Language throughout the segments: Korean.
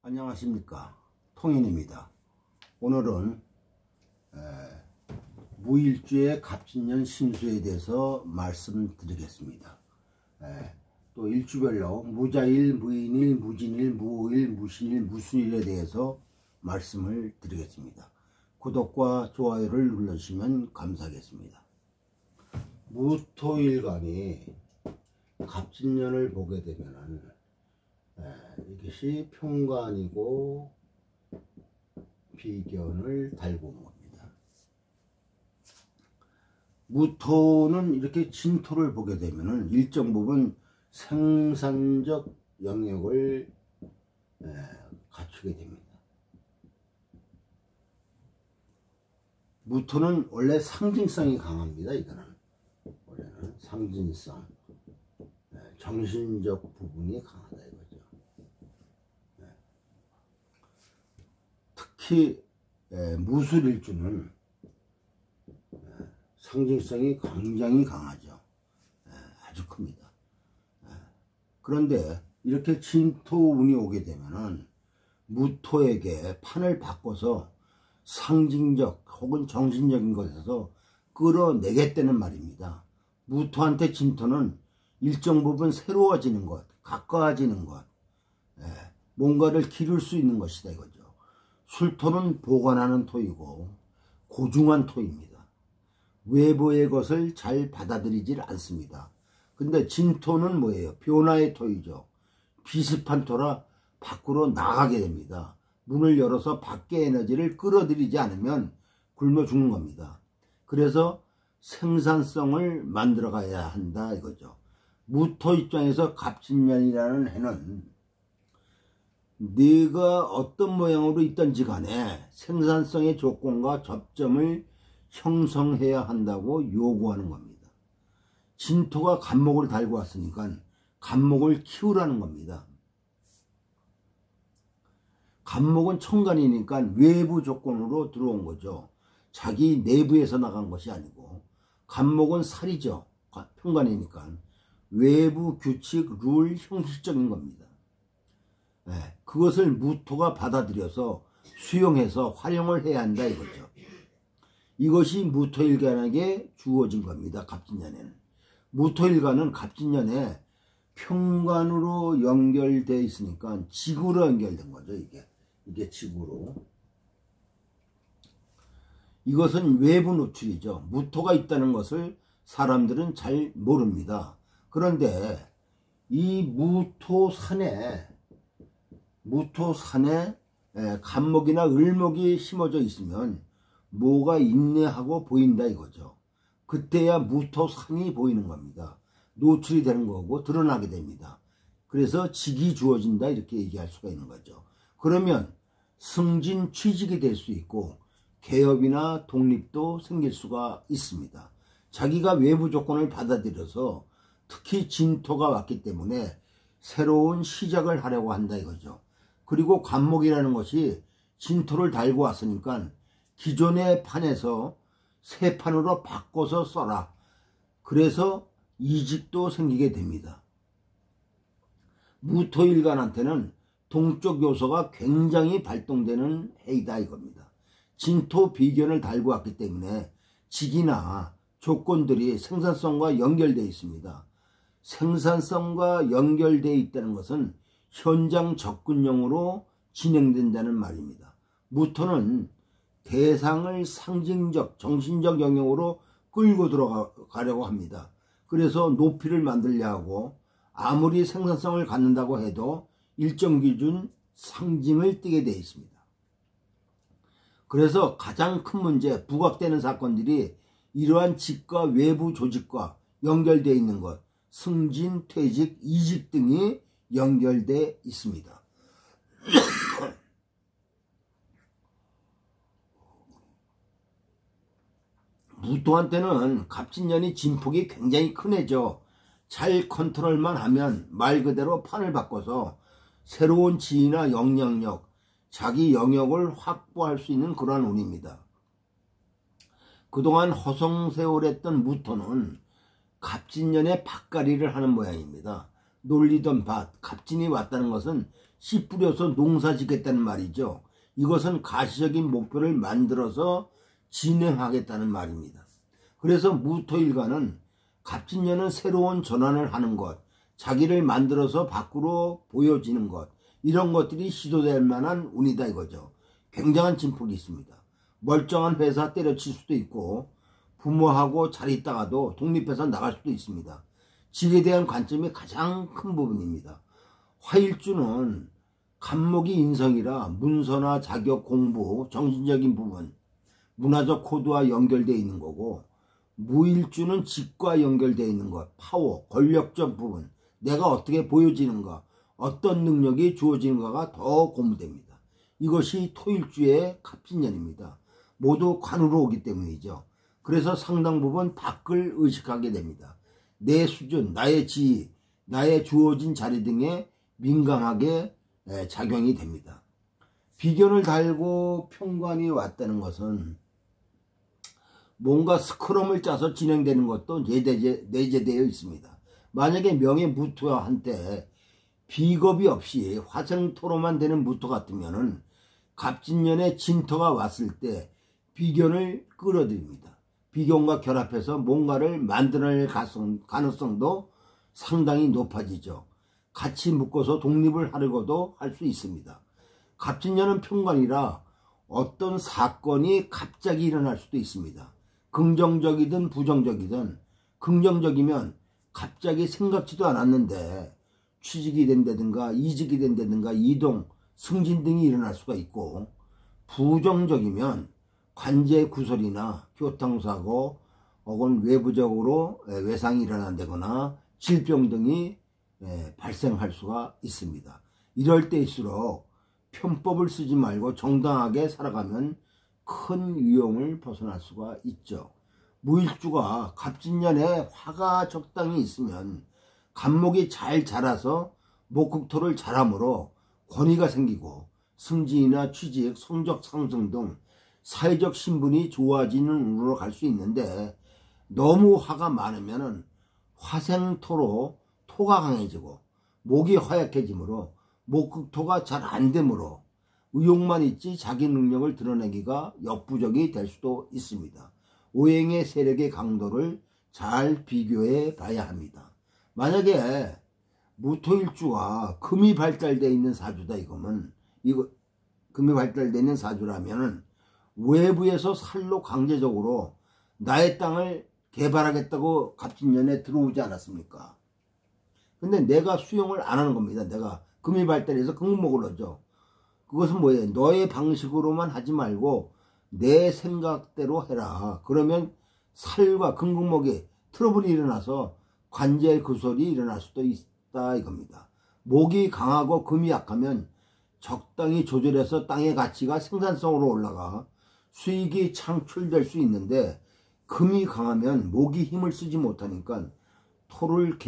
안녕하십니까, 통인입니다. 오늘은 무일주의 갑진년 신수에 대해서 말씀드리겠습니다. 또 일주별로 무자일, 무인일, 무진일, 무오일, 무신일, 무순일에 대해서 말씀을 드리겠습니다. 구독과 좋아요를 눌러주시면 감사하겠습니다. 무토일간이 갑진년을 보게 되면은 이것이 평관이고 비견을 달고 온 겁니다. 무토는 이렇게 진토를 보게 되면은 일정 부분 생산적 영역을 갖추게 됩니다. 무토는 원래 상징성이 강합니다. 이거는 원래는 상징성, 정신적 부분이 강하다 이거죠. 특히 무술일주는 상징성이 굉장히 강하죠. 아주 큽니다. 그런데 이렇게 진토운이 오게 되면은 무토에게 판을 바꿔서 상징적 혹은 정신적인 것에서 끌어내겠다는 말입니다. 무토한테 진토는 일정 부분 새로워지는 것, 가까워지는 것, 뭔가를 기를 수 있는 것이다 이거죠. 술토는 보관하는 토이고 고중한 토입니다. 외부의 것을 잘 받아들이질 않습니다. 근데 진토는 뭐예요? 변화의 토이죠. 비습한 토라 밖으로 나가게 됩니다. 문을 열어서 밖의 에너지를 끌어들이지 않으면 굶어 죽는 겁니다. 그래서 생산성을 만들어 가야 한다 이거죠. 무토 입장에서 갑진년이라는 해는 네가 어떤 모양으로 있든지 간에 생산성의 조건과 접점을 형성해야 한다고 요구하는 겁니다. 진토가 갑목을 달고 왔으니까 갑목을 키우라는 겁니다. 갑목은 천간이니까 외부 조건으로 들어온 거죠. 자기 내부에서 나간 것이 아니고, 갑목은 살이죠. 편간이니까 외부 규칙, 룰, 형식적인 겁니다. 그것을 무토가 받아들여서 수용해서 활용을 해야 한다 이거죠. 이것이 무토일간에게 주어진 겁니다. 갑진년에는. 무토일간은 갑진년에 평관으로 연결되어 있으니까 지구로 연결된 거죠. 이게 지구로. 이것은 외부 노출이죠. 무토가 있다는 것을 사람들은 잘 모릅니다. 그런데 이 무토산에 갑목이나 을목이 심어져 있으면 뭐가 있네 하고 보인다 이거죠. 그때야 무토산이 보이는 겁니다. 노출이 되는 거고 드러나게 됩니다. 그래서 직이 주어진다 이렇게 얘기할 수가 있는 거죠. 그러면 승진 취직이 될 수 있고 개업이나 독립도 생길 수가 있습니다. 자기가 외부 조건을 받아들여서 특히 진토가 왔기 때문에 새로운 시작을 하려고 한다 이거죠. 그리고 갑목이라는 것이 진토를 달고 왔으니까 기존의 판에서 새 판으로 바꿔서 써라. 그래서 이직도 생기게 됩니다. 무토일간한테는 동쪽 요소가 굉장히 발동되는 해이다 이겁니다. 진토 비견을 달고 왔기 때문에 직이나 조건들이 생산성과 연결되어 있습니다. 생산성과 연결되어 있다는 것은 현장 접근용으로 진행된다는 말입니다. 무토는 대상을 상징적, 정신적 영역으로 끌고 들어가려고 합니다. 그래서 높이를 만들려 하고 아무리 생산성을 갖는다고 해도 일정 기준 상징을 띠게 되어 있습니다. 그래서 가장 큰 문제, 부각되는 사건들이 이러한 직과 외부 조직과 연결되어 있는 것, 승진, 퇴직, 이직 등이 연결되어 있습니다. 무토한테는 갑진년이 진폭이 굉장히 큰 해죠. 잘 컨트롤만 하면 말 그대로 판을 바꿔서 새로운 지위나 영향력, 자기 영역을 확보할 수 있는 그러한 운입니다. 그동안 허송세월했던 무토는 갑진년에 밭갈이를 하는 모양입니다. 놀리던 밭, 갑진이 왔다는 것은 씨 뿌려서 농사 짓겠다는 말이죠. 이것은 가시적인 목표를 만들어서 진행하겠다는 말입니다. 그래서 무토일간은 갑진년은 새로운 전환을 하는 것, 자기를 만들어서 밖으로 보여지는 것, 이런 것들이 시도될 만한 운이다 이거죠. 굉장한 진폭이 있습니다. 멀쩡한 회사 때려칠 수도 있고 부모하고 잘 있다가도 독립해서 나갈 수도 있습니다. 질에 대한 관점이 가장 큰 부분입니다. 화일주는 간목이 인성이라 문서나 자격, 공부, 정신적인 부분, 문화적 코드와 연결되어 있는 거고, 무일주는 직과 연결되어 있는 것, 파워, 권력적 부분, 내가 어떻게 보여지는가, 어떤 능력이 주어지는가가 더 고무됩니다. 이것이 토일주의 갑진년입니다. 모두 관으로 오기 때문이죠. 그래서 상당 부분 밖을 의식하게 됩니다. 내 수준, 나의 지위, 나의 주어진 자리 등에 민감하게 작용이 됩니다. 비견을 달고 평관이 왔다는 것은 뭔가 스크럼을 짜서 진행되는 것도 내재되어 있습니다. 만약에 명예 무토와 한때 비겁이 없이 화생토로만 되는 무토 같으면은 갑진년에 진토가 왔을 때 비견을 끌어들입니다. 비견과 결합해서 뭔가를 만들어낼 가능성도 상당히 높아지죠. 같이 묶어서 독립을 하려고도 할 수 있습니다. 갑진년은 평관이라 어떤 사건이 갑자기 일어날 수도 있습니다. 긍정적이든 부정적이든, 긍정적이면 갑자기 생각지도 않았는데 취직이 된다든가 이직이 된다든가 이동, 승진 등이 일어날 수가 있고, 부정적이면 관제 구설이나 교통사고 혹은 외부적으로 외상이 일어난다거나 질병 등이 발생할 수가 있습니다. 이럴 때일수록 편법을 쓰지 말고 정당하게 살아가면 큰 위험을 벗어날 수가 있죠. 무일주가 갑진년에 화가 적당히 있으면 간목이 잘 자라서 목극토를 잘함으로 권위가 생기고 승진이나 취직, 성적 상승 등 사회적 신분이 좋아지는 운으로 갈 수 있는데, 너무 화가 많으면 화생토로 토가 강해지고 목이 허약해지므로 목극토가 잘 안되므로 의욕만 있지 자기 능력을 드러내기가 역부족이 될 수도 있습니다. 오행의 세력의 강도를 잘 비교해 봐야 합니다. 만약에 무토일주가 금이 발달되어 있는 사주다 이거면, 금이 발달되어 있는 사주라면은 외부에서 살로 강제적으로 나의 땅을 개발하겠다고 갑진년에 들어오지 않았습니까? 근데 내가 수용을 안 하는 겁니다. 내가 금이 발달해서 금목을 얻죠. 그것은 뭐예요? 너의 방식으로만 하지 말고 내 생각대로 해라. 그러면 살과 금목에 트러블이 일어나서 관제 구설이 일어날 수도 있다 이겁니다. 목이 강하고 금이 약하면 적당히 조절해서 땅의 가치가 생산성으로 올라가 수익이 창출될 수 있는데, 금이 강하면 목이 힘을 쓰지 못하니까 땅을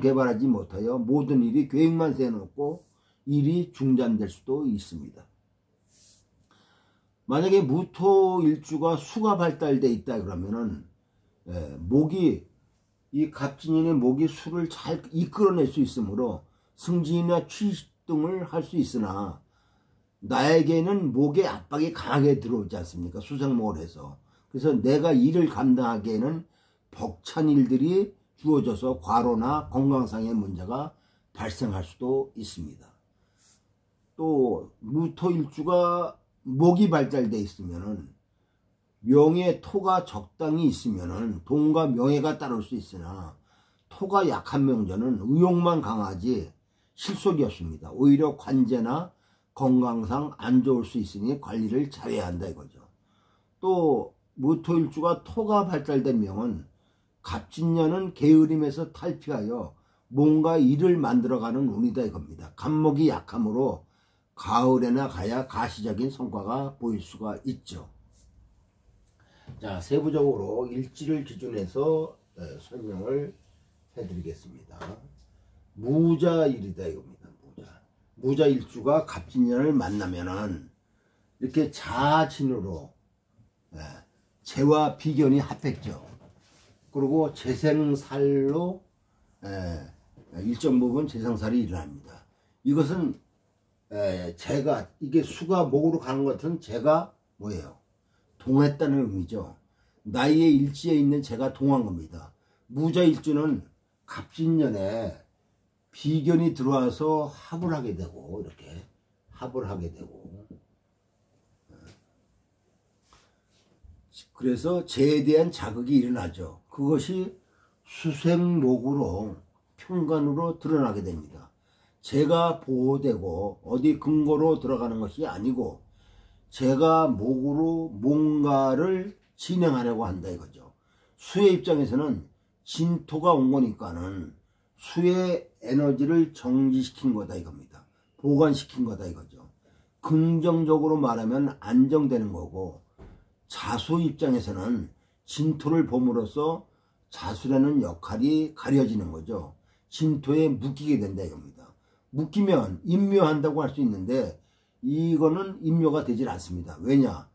개발하지 못하여 모든 일이 계획만 세워놓고 일이 중단될 수도 있습니다. 만약에 무토일주가 수가 발달되어 있다 그러면은 이 갑진년의 목이 수를 잘 이끌어낼 수 있으므로 승진이나 취직 등을 할 수 있으나, 나에게는 목의 압박이 강하게 들어오지 않습니까? 수생목을 해서. 그래서 내가 일을 감당하기에는 벅찬 일들이 주어져서 과로나 건강상의 문제가 발생할 수도 있습니다. 또 무토일주가 목이 발달되어 있으면은 명예 토가 적당히 있으면은 돈과 명예가 따를 수 있으나, 토가 약한 명전은 의욕만 강하지 실속이 없습니다. 오히려 관제나 건강상 안 좋을 수 있으니 관리를 잘해야 한다 이거죠. 또 무토일주가 토가 발달된 명은 갑진년은 게으름에서 탈피하여 뭔가 일을 만들어가는 운이다 이겁니다. 간목이 약하므로 가을에나 가야 가시적인 성과가 보일 수가 있죠. 자, 세부적으로 일지를 기준해서 설명을 해드리겠습니다. 무자일이다 이겁니다. 무자일주가 갑진년을 만나면은 이렇게 자진으로 재와 비견이 합했죠. 그리고 재생살로 일정 부분 재생살이 일어납니다. 이것은 제가 이게 수가 목으로 가는 것은 제가 뭐예요? 동했다는 의미죠. 나이의 일지에 있는 제가 동한 겁니다. 무자일주는 갑진년에 비견이 들어와서 합을 하게 되고 이렇게 합을 하게 되고 그래서 재에 대한 자극이 일어나죠. 그것이 수생목으로 평간으로 드러나게 됩니다. 재가 보호되고 어디 근거로 들어가는 것이 아니고 제가 목으로 뭔가를 진행하려고 한다 이거죠. 수의 입장에서는 진토가 온 거니까는 수의 에너지를 정지시킨 거다 이겁니다. 보관시킨 거다 이거죠. 긍정적으로 말하면 안정되는 거고 자수 입장에서는 진토를 봄으로써 자수라는 역할이 가려지는 거죠. 진토에 묶이게 된다 이겁니다. 묶이면 임묘한다고 할 수 있는데 이거는 임묘가 되질 않습니다. 왜냐?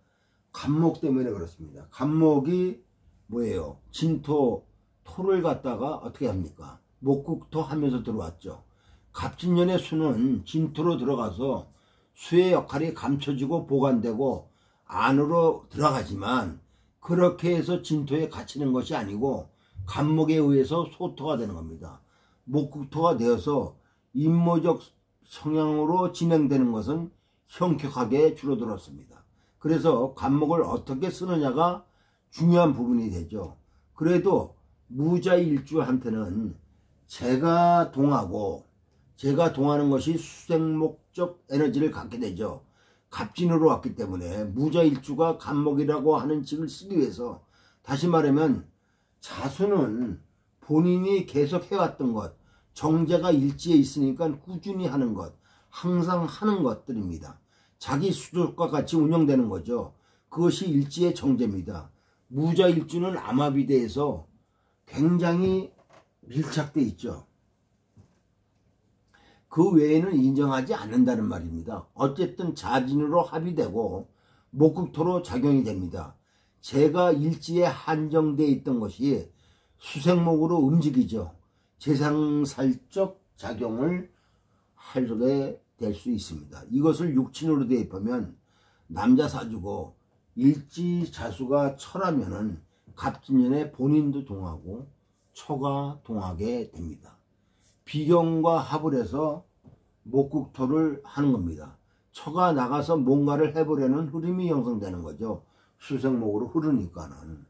간목 때문에 그렇습니다. 간목이 뭐예요? 진토, 토를 갖다가 어떻게 합니까? 목국토 하면서 들어왔죠. 갑진년의 수는 진토로 들어가서 수의 역할이 감춰지고 보관되고 안으로 들어가지만 그렇게 해서 진토에 갇히는 것이 아니고 간목에 의해서 소토가 되는 겁니다. 목국토가 되어서 임모적 성향으로 진행되는 것은 현격하게 줄어들었습니다. 그래서 간목을 어떻게 쓰느냐가 중요한 부분이 되죠. 그래도 무자일주한테는 제가 동하고 제가 동하는 것이 수생목적 에너지를 갖게 되죠. 갑진으로 왔기 때문에 무자일주가 간목이라고 하는 직을 쓰기 위해서 다시 말하면 자수는 본인이 계속 해왔던 것, 정제가 일지에 있으니까 꾸준히 하는 것, 항상 하는 것들입니다. 자기 수족과 같이 운영되는 거죠. 그것이 일지의 정제입니다. 무자일주는 암화비대에서 굉장히 밀착돼 있죠. 그 외에는 인정하지 않는다는 말입니다. 어쨌든 자진으로 합의되고 목국토로 작용이 됩니다. 제가 일지에 한정되어 있던 것이 수생목으로 움직이죠. 재상살적 작용을 하게 될 수 있습니다. 이것을 육친으로 대입하면 남자 사주고 일지 자수가 처라면은 갑진년에 본인도 동하고 처가 동하게 됩니다. 비경과 합을 해서 목국토를 하는 겁니다. 처가 나가서 뭔가를 해보려는 흐름이 형성되는 거죠. 수생목으로 흐르니까는.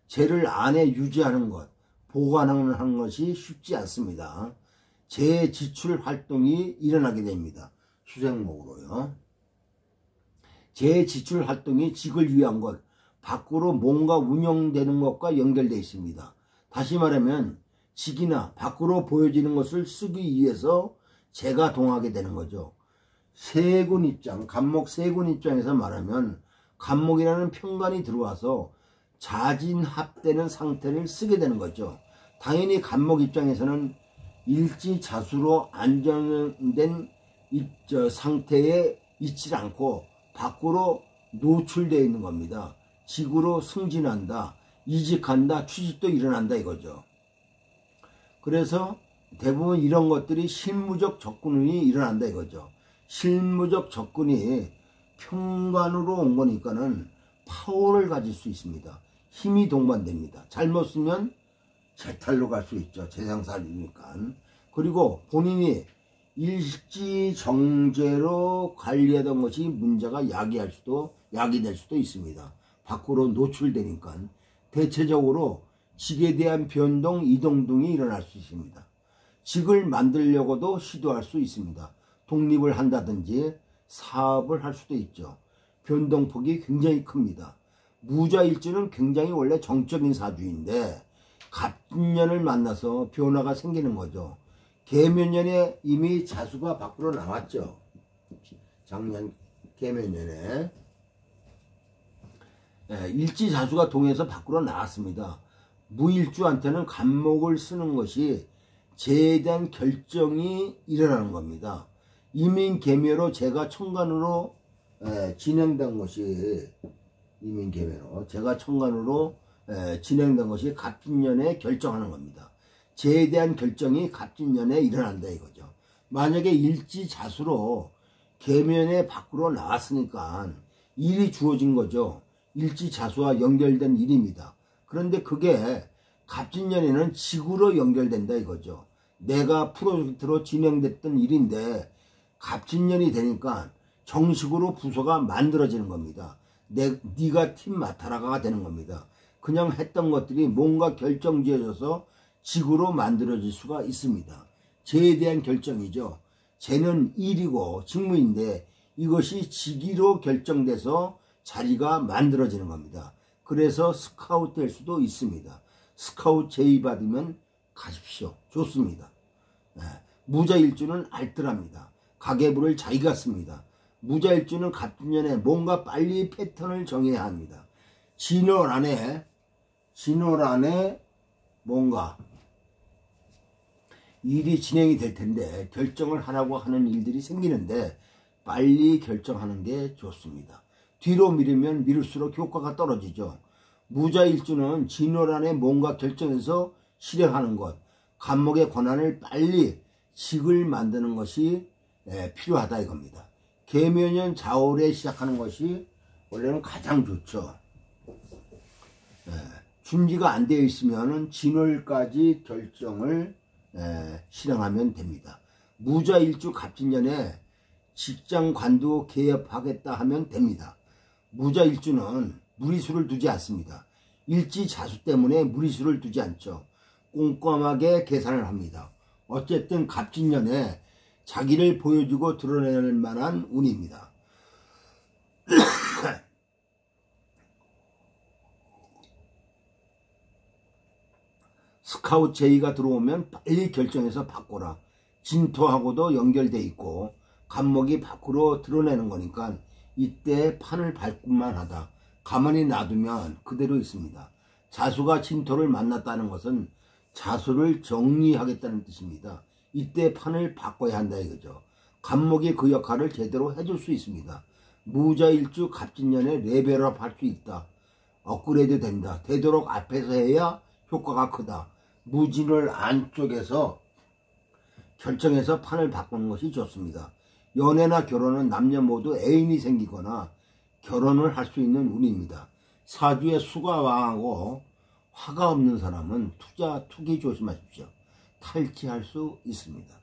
재를 안에 유지하는 것, 보관하는 것이 쉽지 않습니다. 재 지출 활동이 일어나게 됩니다. 수생목으로요. 재 지출 활동이 직을 위한 것, 밖으로 뭔가 운영되는 것과 연결되어 있습니다. 다시 말하면 직이나 밖으로 보여지는 것을 쓰기 위해서 재가 동하게 되는 거죠. 세군 입장, 간목 세군 입장에서 말하면 간목이라는 평간이 들어와서 자진합되는 상태를 쓰게 되는 거죠. 당연히 간목 입장에서는 일지자수로 안정된 상태에 있지 않고 밖으로 노출되어 있는 겁니다. 직으로 승진한다, 이직한다, 취직도 일어난다 이거죠. 그래서 대부분 이런 것들이 실무적 접근이 일어난다 이거죠. 실무적 접근이 평간으로 온 거니까는 파워를 가질 수 있습니다. 힘이 동반됩니다. 잘못 쓰면 재탈로 갈 수 있죠. 재상살이니까. 그리고 본인이 일지정제로 관리하던 것이 문제가 약이 될 수도 있습니다. 밖으로 노출되니까. 대체적으로 직에 대한 변동, 이동 등이 일어날 수 있습니다. 직을 만들려고도 시도할 수 있습니다. 독립을 한다든지 사업을 할 수도 있죠. 변동폭이 굉장히 큽니다. 무자일주는 굉장히 원래 정적인 사주인데 갑진년을 만나서 변화가 생기는 거죠. 계묘년에 이미 자수가 밖으로 나왔죠. 작년 계묘년에 일지자수가 동해서 밖으로 나왔습니다. 무일주한테는 간목을 쓰는 것이 재에 대한 결정이 일어나는 겁니다. 이민계묘로 제가 천간으로 진행된 것이 이민계묘로 제가 천간으로 진행된 것이 갑진년에 결정하는 겁니다. 재에 대한 결정이 갑진년에 일어난다 이거죠. 만약에 일지자수로 계면의 밖으로 나왔으니까 일이 주어진 거죠. 일지자수와 연결된 일입니다. 그런데 그게 갑진년에는 직으로 연결된다 이거죠. 내가 프로젝트로 진행됐던 일인데 갑진년이 되니까 정식으로 부서가 만들어지는 겁니다. 네가 팀 맡아라가 되는 겁니다. 그냥 했던 것들이 뭔가 결정지어져서 직으로 만들어질 수가 있습니다. 죄에 대한 결정이죠. 죄는 일이고 직무인데 이것이 직위로 결정돼서 자리가 만들어지는 겁니다. 그래서 스카웃 될 수도 있습니다. 스카웃 제의 받으면 가십시오. 좋습니다. 무자일주는 알뜰합니다. 가계부를 자기가 씁니다. 무자일주는 갑진년에 뭔가 빨리 패턴을 정해야 합니다. 진월 안에 뭔가 일이 진행이 될 텐데 결정을 하라고 하는 일들이 생기는데 빨리 결정하는 게 좋습니다. 뒤로 미루면 미룰수록 효과가 떨어지죠. 무자일주는 진월 안에 뭔가 결정해서 실행하는 것, 간목의 권한을 빨리 직을 만드는 것이 필요하다 이겁니다. 계면년 자월에 시작하는 것이 원래는 가장 좋죠. 준비가 안 되어 있으면 진월까지 결정을 실행하면 됩니다. 무자일주 갑진년에 직장 관두 개업하겠다 하면 됩니다. 무자일주는 무리수를 두지 않습니다. 일지자수 때문에 무리수를 두지 않죠. 꼼꼼하게 계산을 합니다. 어쨌든 갑진년에 자기를 보여주고 드러낼 만한 운입니다. 스카웃 제의가 들어오면 빨리 결정해서 바꿔라. 진토하고도 연결돼 있고 간목이 밖으로 드러내는 거니까 이때 판을 밟고만 하다. 가만히 놔두면 그대로 있습니다. 자수가 진토를 만났다는 것은 자수를 정리하겠다는 뜻입니다. 이때 판을 바꿔야 한다 이거죠. 간목이 그 역할을 제대로 해줄 수 있습니다. 무자일주 갑진년에 레벨업 할 수 있다. 업그레이드 된다. 되도록 앞에서 해야 효과가 크다. 무진월 안쪽에서 결정해서 판을 바꾸는 것이 좋습니다. 연애나 결혼은 남녀 모두 애인이 생기거나 결혼을 할 수 있는 운입니다. 사주에 수가 왕하고 화가 없는 사람은 투기 조심하십시오. 탈취할 수 있습니다.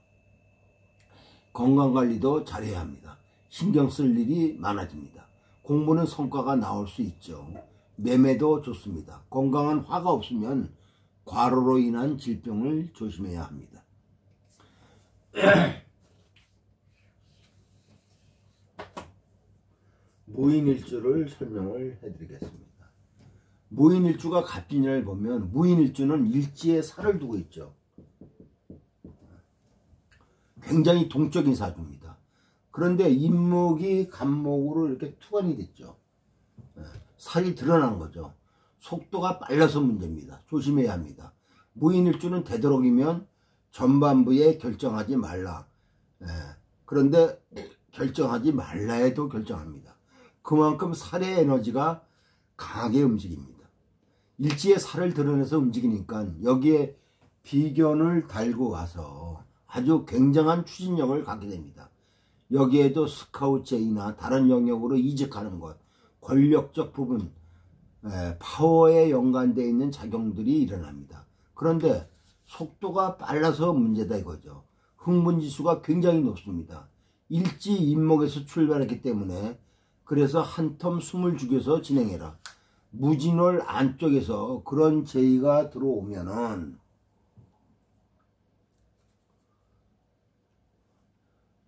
건강관리도 잘해야 합니다. 신경 쓸 일이 많아집니다. 공부는 성과가 나올 수 있죠. 매매도 좋습니다. 건강한 화가 없으면 과로로 인한 질병을 조심해야 합니다. 무인일주를 설명을 해드리겠습니다. 무인일주가 갑진년을 보면 무인일주는 일지에 살을 두고 있죠. 굉장히 동적인 사주입니다. 그런데 인목이 간목으로 이렇게 투관이 됐죠. 살이 드러난 거죠. 속도가 빨라서 문제입니다. 조심해야 합니다. 무인일주는 되도록이면 전반부에 결정하지 말라. 그런데 결정하지 말라 해도 결정합니다. 그만큼 살의 에너지가 강하게 움직입니다. 일지에 살을 드러내서 움직이니까 여기에 비견을 달고 와서 아주 굉장한 추진력을 갖게 됩니다. 여기에도 스카웃 제의나 다른 영역으로 이직하는 것, 권력적 부분, 파워에 연관되어 있는 작용들이 일어납니다. 그런데 속도가 빨라서 문제다 이거죠. 흥분지수가 굉장히 높습니다. 일지 인목에서 출발했기 때문에 그래서 한 텀 숨을 죽여서 진행해라. 무진월 안쪽에서 그런 제의가 들어오면은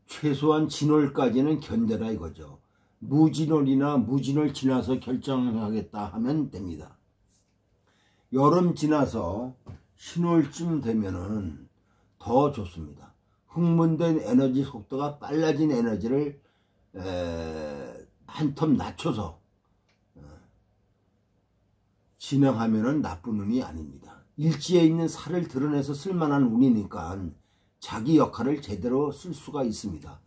최소한 진월까지는 견뎌라 이거죠. 무진월이나 무진월 지나서 결정하겠다 하면 됩니다. 여름 지나서 신월쯤 되면은 더 좋습니다. 흥분된 에너지 속도가 빨라진 에너지를 한 텀 낮춰서 진행하면은 나쁜 운이 아닙니다. 일지에 있는 살을 드러내서 쓸만한 운이니까 자기 역할을 제대로 쓸 수가 있습니다.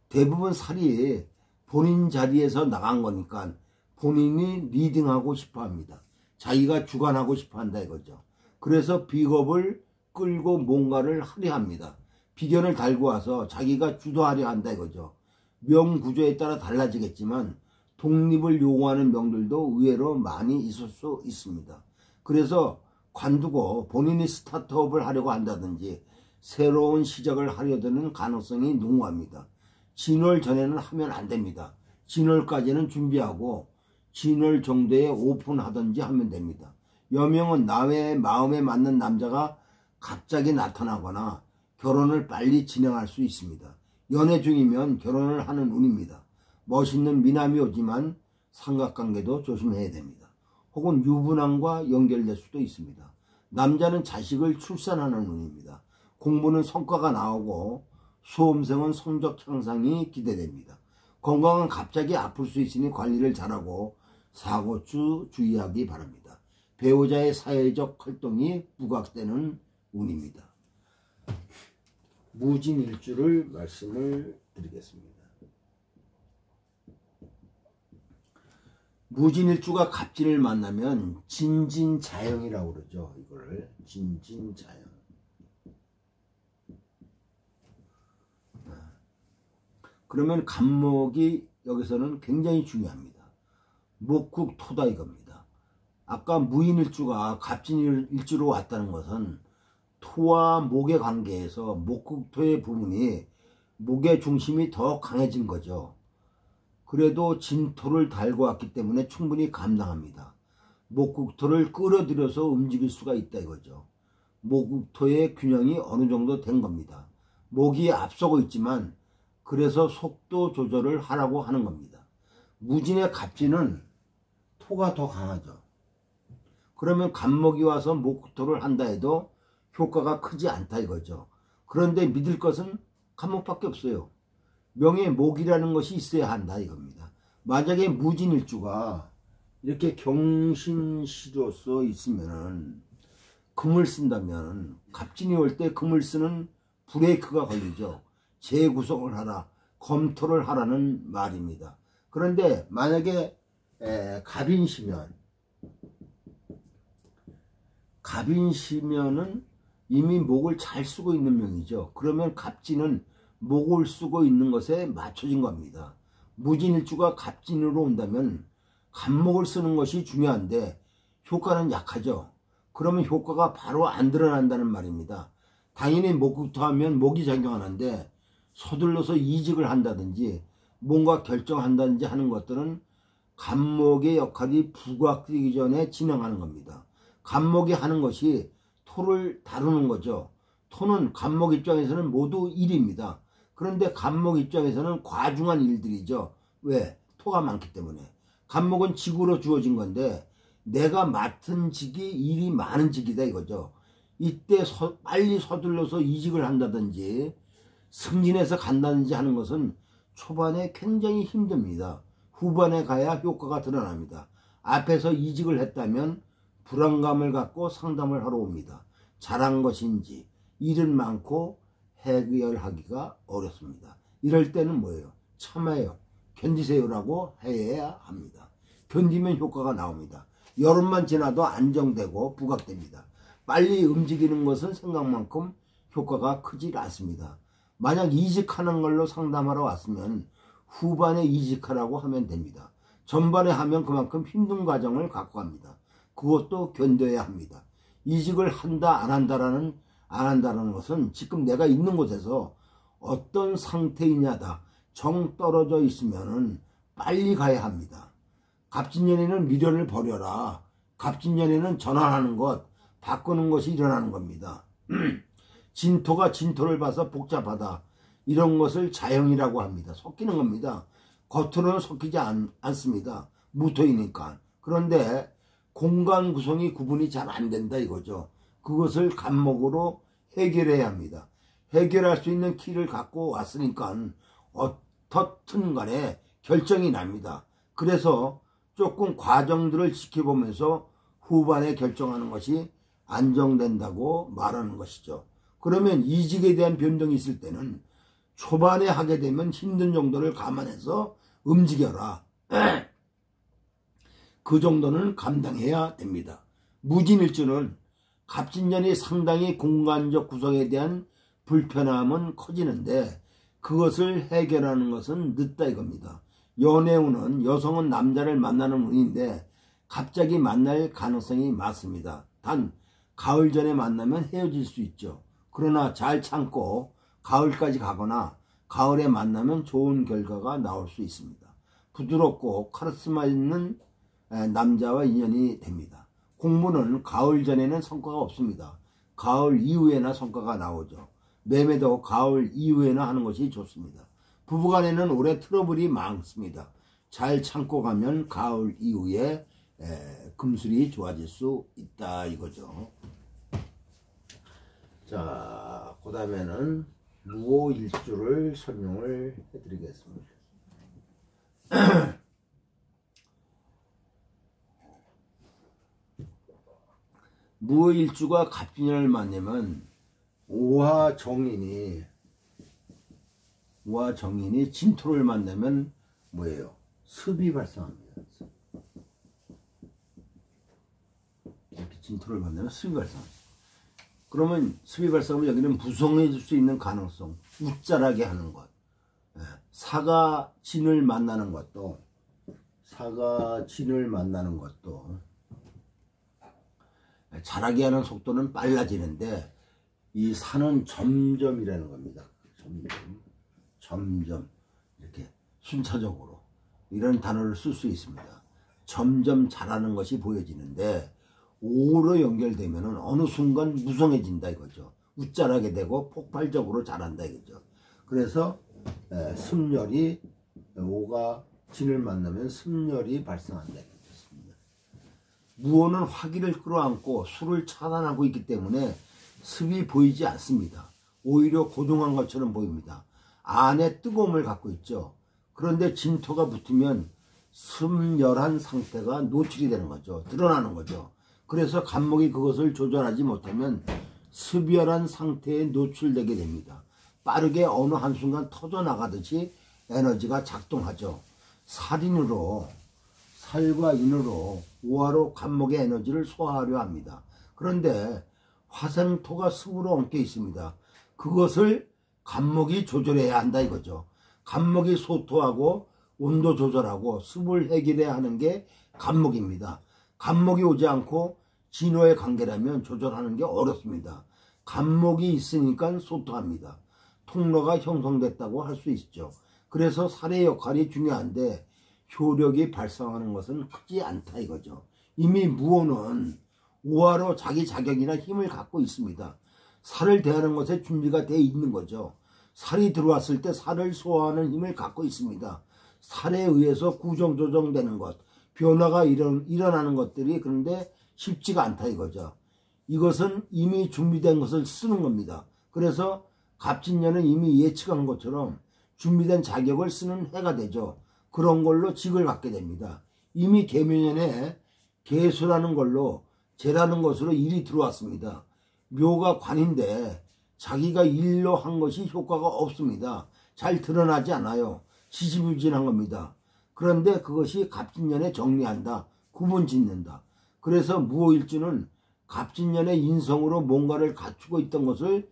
대부분 살이 본인 자리에서 나간 거니까 본인이 리딩하고 싶어 합니다. 자기가 주관하고 싶어 한다 이거죠. 그래서 비겁을 끌고 뭔가를 하려 합니다. 비견을 달고 와서 자기가 주도하려 한다 이거죠. 명 구조에 따라 달라지겠지만 독립을 요구하는 명들도 의외로 많이 있을 수 있습니다. 그래서 관두고 본인이 스타트업을 하려고 한다든지 새로운 시작을 하려 드는 가능성이 농후합니다. 진월 전에는 하면 안 됩니다. 진월까지는 준비하고 진월 정도에 오픈하든지 하면 됩니다. 여명은 나의 마음에 맞는 남자가 갑자기 나타나거나 결혼을 빨리 진행할 수 있습니다. 연애 중이면 결혼을 하는 운입니다. 멋있는 미남이 오지만 삼각관계도 조심해야 됩니다. 혹은 유부남과 연결될 수도 있습니다. 남자는 자식을 출산하는 운입니다. 공부는 성과가 나오고 수험생은 성적 향상이 기대됩니다. 건강은 갑자기 아플 수 있으니 관리를 잘하고 사고추 주의하기 바랍니다. 배우자의 사회적 활동이 부각되는 운입니다. 무진일주를 말씀을 드리겠습니다. 무진일주가 갑진을 만나면 진진자영이라고 그러죠. 이거를 진진자영. 그러면 갑목이 여기서는 굉장히 중요합니다. 목국토다 이겁니다. 아까 무인일주가 갑진일주로 왔다는 것은 토와 목의 관계에서 목국토의 부분이 목의 중심이 더 강해진 거죠. 그래도 진토를 달고 왔기 때문에 충분히 감당합니다. 목국토를 끌어들여서 움직일 수가 있다 이거죠. 목국토의 균형이 어느 정도 된 겁니다. 목이 앞서고 있지만 그래서 속도 조절을 하라고 하는 겁니다. 무진의 갑진은 토가 더 강하죠. 그러면 갑목이 와서 목국토를 한다 해도 효과가 크지 않다 이거죠. 그런데 믿을 것은 갑목밖에 없어요. 명의 목이라는 것이 있어야 한다 이겁니다. 만약에 무진일주가 이렇게 경신시로서 있으면은 금을 쓴다면 갑진이 올 때 금을 쓰는 브레이크가 걸리죠. 재구성을 하라, 검토를 하라는 말입니다. 그런데 만약에 갑인시면은 이미 목을 잘 쓰고 있는 명이죠. 그러면 갑진은 목을 쓰고 있는 것에 맞춰진 겁니다. 무진일주가 갑진으로 온다면 갑목을 쓰는 것이 중요한데 효과는 약하죠. 그러면 효과가 바로 안 드러난다는 말입니다. 당연히 목부터 하면 목이 작용하는데 서둘러서 이직을 한다든지 뭔가 결정한다든지 하는 것들은 갑목의 역할이 부각되기 전에 진행하는 겁니다. 갑목이 하는 것이 토를 다루는 거죠. 토는 갑목 입장에서는 모두 일입니다. 그런데 갑목 입장에서는 과중한 일들이죠. 왜? 토가 많기 때문에. 갑목은 직으로 주어진 건데 내가 맡은 직이 일이 많은 직이다 이거죠. 이때 빨리 서둘러서 이직을 한다든지 승진해서 간다든지 하는 것은 초반에 굉장히 힘듭니다. 후반에 가야 효과가 드러납니다. 앞에서 이직을 했다면 불안감을 갖고 상담을 하러 옵니다. 잘한 것인지 일은 많고 해결하기가 어렵습니다. 이럴 때는 뭐예요? 참아요. 견디세요라고 해야 합니다. 견디면 효과가 나옵니다. 여름만 지나도 안정되고 부각됩니다. 빨리 움직이는 것은 생각만큼 효과가 크지 않습니다. 만약 이직하는 걸로 상담하러 왔으면 후반에 이직하라고 하면 됩니다. 전반에 하면 그만큼 힘든 과정을 갖고 갑니다. 그것도 견뎌야 합니다. 이직을 한다 안 한다라는 것은 지금 내가 있는 곳에서 어떤 상태이냐다. 정 떨어져 있으면은 빨리 가야 합니다. 갑진년에는 미련을 버려라. 갑진년에는 전환하는 것, 바꾸는 것이 일어나는 겁니다. 진토가 진토를 봐서 복잡하다. 이런 것을 자영이라고 합니다. 섞이는 겁니다. 겉으로는 섞이지 않습니다. 무토이니까. 그런데 공간 구성이 구분이 잘 안 된다 이거죠. 그것을 갑목으로 해결해야 합니다. 해결할 수 있는 키를 갖고 왔으니까 어떻든 간에 결정이 납니다. 그래서 조금 과정들을 지켜보면서 후반에 결정하는 것이 안정된다고 말하는 것이죠. 그러면 이직에 대한 변동이 있을 때는 초반에 하게 되면 힘든 정도를 감안해서 움직여라. 그 정도는 감당해야 됩니다. 무진일주는 갑진년이 상당히 공간적 구성에 대한 불편함은 커지는데 그것을 해결하는 것은 늦다 이겁니다. 연애운은 여성은 남자를 만나는 운인데 갑자기 만날 가능성이 많습니다. 단 가을 전에 만나면 헤어질 수 있죠. 그러나 잘 참고 가을까지 가거나 가을에 만나면 좋은 결과가 나올 수 있습니다. 부드럽고 카리스마 있는 남자와 인연이 됩니다. 공부는 가을 전에는 성과가 없습니다. 가을 이후에나 성과가 나오죠. 매매도 가을 이후에나 하는 것이 좋습니다. 부부간에는 올해 트러블이 많습니다. 잘 참고 가면 가을 이후에 금술이 좋아질 수 있다 이거죠. 자, 그 다음에는 무오일주를 설명을 해드리겠습니다. 무오일주가 갑진년을 만나면 오화정인이 진토를 만나면 뭐예요? 습이 발생합니다. 이렇게 진토를 만나면 습이 발생합니다. 그러면 습이 발생하면 여기는 무성해질 수 있는 가능성, 웃자라게 하는 것, 사가 진을 만나는 것도 자라게 하는 속도는 빨라지는데 이 산은 점점이라는 겁니다. 점점 이렇게 순차적으로 이런 단어를 쓸 수 있습니다. 점점 자라는 것이 보여지는데 오로 연결되면 어느 순간 무성해진다 이거죠. 웃자라게 되고 폭발적으로 자란다 이거죠. 그래서 습열이 오가 진을 만나면 습열이 발생한다 이거죠. 무오는 화기를 끌어안고 수를 차단하고 있기 때문에 습이 보이지 않습니다. 오히려 고동한 것처럼 보입니다. 안에 뜨거움을 갖고 있죠. 그런데 진토가 붙으면 습열한 상태가 노출이 되는 거죠. 드러나는 거죠. 그래서 간목이 그것을 조절하지 못하면 습열한 상태에 노출되게 됩니다. 빠르게 어느 한순간 터져나가듯이 에너지가 작동하죠. 살과 인으로 오화로 간목의 에너지를 소화하려 합니다. 그런데 화생토가 습으로 엉켜 있습니다. 그것을 간목이 조절해야 한다 이거죠. 간목이 소토하고 온도 조절하고 습을 해결해야 하는 게 간목입니다. 간목이 오지 않고 진호의 관계라면 조절하는 게 어렵습니다. 간목이 있으니까 소토합니다. 통로가 형성됐다고 할 수 있죠. 그래서 살의 역할이 중요한데 효력이 발생하는 것은 크지 않다 이거죠. 이미 무오는 오화로 자기 자격이나 힘을 갖고 있습니다. 살을 대하는 것에 준비가 되어 있는 거죠. 살이 들어왔을 때 살을 소화하는 힘을 갖고 있습니다. 살에 의해서 구정조정되는 것, 변화가 일어나는 것들이 그런데 쉽지가 않다 이거죠. 이것은 이미 준비된 것을 쓰는 겁니다. 그래서 갑진년은 이미 예측한 것처럼 준비된 자격을 쓰는 해가 되죠. 그런 걸로 직을 갖게 됩니다. 이미 계묘년에 계수라는 걸로 재라는 것으로 일이 들어왔습니다. 묘가 관인데 자기가 일로 한 것이 효과가 없습니다. 잘 드러나지 않아요. 지지부진한 겁니다. 그런데 그것이 갑진년에 정리한다. 구분 짓는다. 그래서 무오일주는 갑진년의 인성으로 뭔가를 갖추고 있던 것을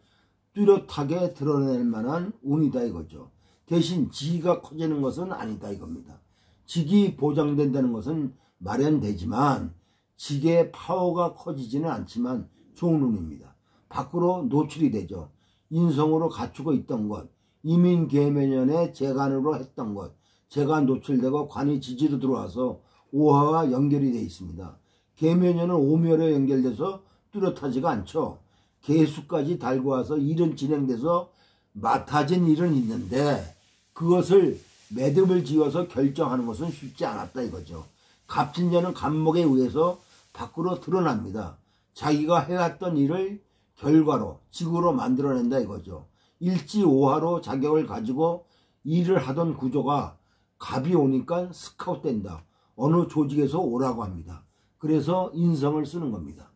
뚜렷하게 드러낼 만한 운이다 이거죠. 대신 지가 커지는 것은 아니다 이겁니다. 직이 보장된다는 것은 마련되지만 직의 파워가 커지지는 않지만 좋은 운입니다. 밖으로 노출이 되죠. 인성으로 갖추고 있던 것, 이민계매년에 재간으로 했던 것, 재간 노출되고 관이 지지로 들어와서 오화와 연결이 되어 있습니다. 계매년은 오멸에 연결돼서 뚜렷하지가 않죠. 계수까지 달고 와서 일은 진행돼서 맡아진 일은 있는데 그것을 매듭을 지어서 결정하는 것은 쉽지 않았다 이거죠. 갑진년은 간목에 의해서 밖으로 드러납니다. 자기가 해왔던 일을 결과로 직으로 만들어낸다 이거죠. 일지오화로 자격을 가지고 일을 하던 구조가 갑이 오니까 스카웃된다. 어느 조직에서 오라고 합니다. 그래서 인성을 쓰는 겁니다.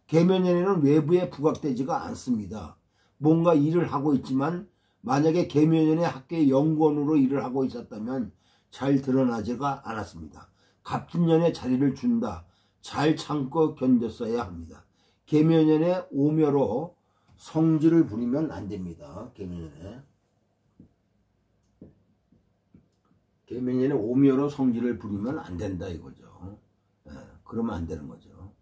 계묘년에는 외부에 부각되지가 않습니다. 뭔가 일을 하고 있지만 만약에 계묘년에 학교의 연구원으로 일을 하고 있었다면 잘 드러나지가 않았습니다. 갑진년에 자리를 준다. 잘 참고 견뎠어야 합니다. 계묘년에 오묘로 성질을 부리면 안 됩니다. 계면연애. 계면연애 오묘로 성질을 부리면 안 된다 이거죠. 예, 그러면 안 되는 거죠.